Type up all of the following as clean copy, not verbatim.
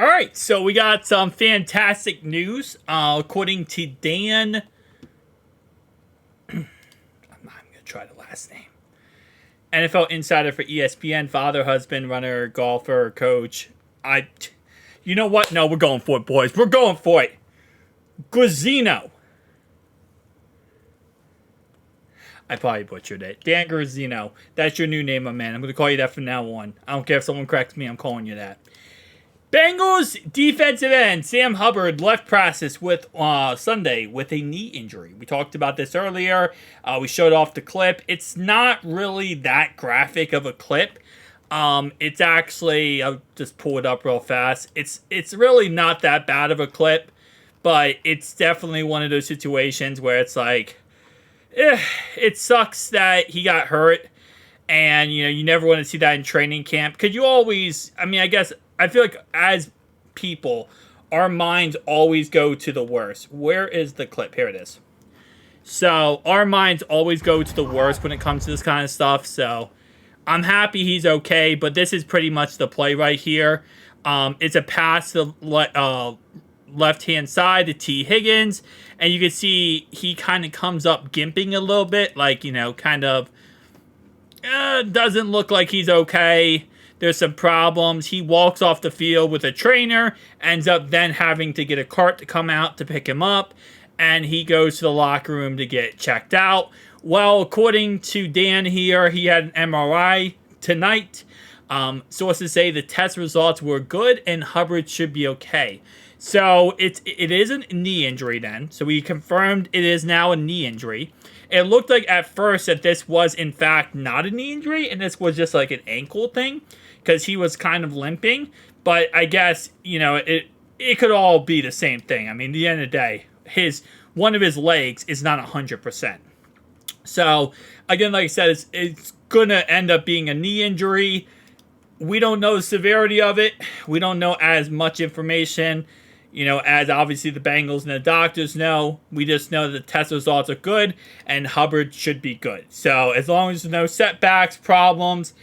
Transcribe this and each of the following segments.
All right, so we got some fantastic news. According to Dan, I'm not even gonna try the last name. NFL insider for ESPN, father, husband, runner, golfer, coach. You know what? No, we're going for it, boys. We're going for it. Grazzino. I probably butchered it. Dan Grazzino. That's your new name, my man. I'm going to call you that from now on. I don't care if someone corrects me. I'm calling you that. Bengals defensive end Sam Hubbard left practice with Sunday with a knee injury. We talked about this earlier. We showed off the clip. It's not really that graphic of a clip. It's actually, I'll just pull it up real fast. It's really not that bad of a clip, but it's definitely one of those situations where it's like, it sucks that he got hurt, and you never want to see that in training camp. Because you always, I feel like as people, our minds always go to the worst. Where is the clip? Here it is. So our minds always go to the worst when it comes to this kind of stuff. So I'm happy he's okay, but this is pretty much the play right here. It's a pass to left-hand side to T. Higgins, and you can see he kind of comes up gimping a little bit, like, kind of doesn't look like he's okay. There's some problems. He walks off the field with a trainer, ends up then having to get a cart to come out to pick him up, and he goes to the locker room to get checked out. Well, according to Dan here, he had an MRI tonight. Sources say the test results were good and Hubbard should be okay. So it is a knee injury then. So we confirmed it is now a knee injury. It looked like at first that this was in fact not a knee injury and this was just like an ankle thing because he was kind of limping. But I guess, it could all be the same thing. I mean, at the end of the day, one of his legs is not 100%. So, again, like I said, it's going to end up being a knee injury. We don't know the severity of it. We don't know as much information, as obviously the Bengals and the doctors know. We just know that the test results are good, and Hubbard should be good. So, as long as there's no setbacks, problems,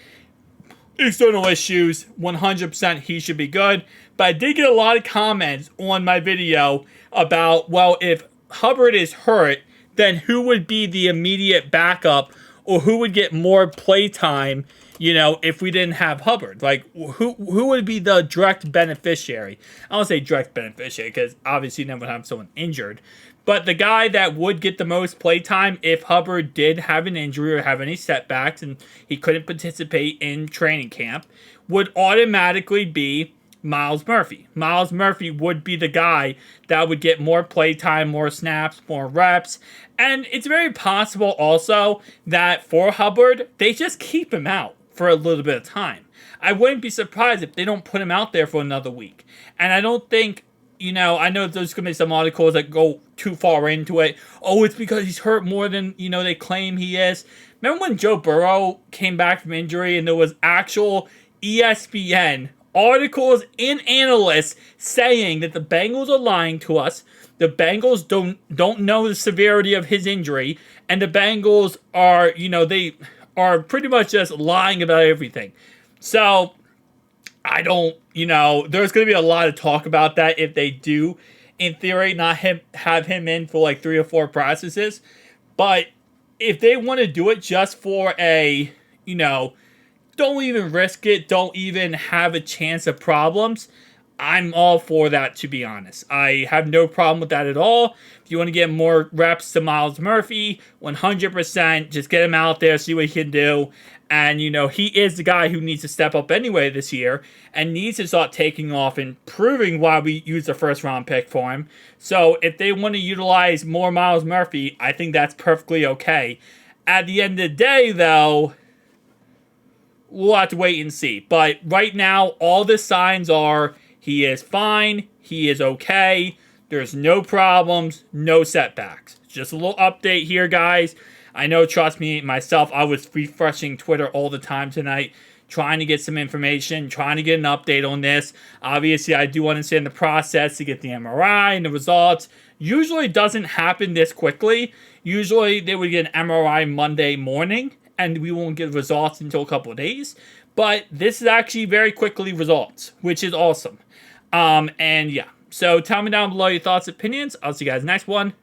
external issues, 100% he should be good. But I did get a lot of comments on my video about, well, if Hubbard is hurt, then who would be the immediate backup or who would get more play time, if we didn't have Hubbard? Like, who would be the direct beneficiary? I don't say direct beneficiary because obviously you never have someone injured. But the guy that would get the most play time if Hubbard did have an injury or have any setbacks and he couldn't participate in training camp would automatically be Myles Murphy. Myles Murphy would be the guy that would get more playtime, more snaps, more reps. And it's very possible also that for Hubbard, they just keep him out for a little bit of time. I wouldn't be surprised if they don't put him out there for another week. And I don't think, I know there's going to be some articles that go too far into it. Oh, it's because he's hurt more than, they claim he is. Remember when Joe Burrow came back from injury and there was actual ESPN articles and analysts saying that the Bengals are lying to us. The Bengals don't know the severity of his injury, and the Bengals are, they are pretty much just lying about everything. So I don't, there's going to be a lot of talk about that if they do, in theory, not have him in for like 3 or 4 practices. But if they want to do it just for a, don't even risk it, don't even have a chance of problems, I'm all for that, to be honest. I have no problem with that at all. If you want to get more reps to Myles Murphy, 100%, just get him out there, see what he can do. And, he is the guy who needs to step up anyway this year and needs to start taking off and proving why we used a first-round pick for him. So if they want to utilize more Myles Murphy, I think that's perfectly okay. At the end of the day, though, we'll have to wait and see. But right now, all the signs are he is fine, he is okay, there's no problems, no setbacks. Just a little update here, guys. I know, trust me, myself, I was refreshing Twitter all the time tonight, trying to get some information, trying to get an update on this. Obviously, I do understand the process to get the MRI and the results. Usually doesn't happen this quickly. Usually they would get an MRI Monday morning, and we won't get results until a couple of days. But this is actually very quickly results, which is awesome. And yeah. So tell me down below your thoughts, opinions. I'll see you guys next one.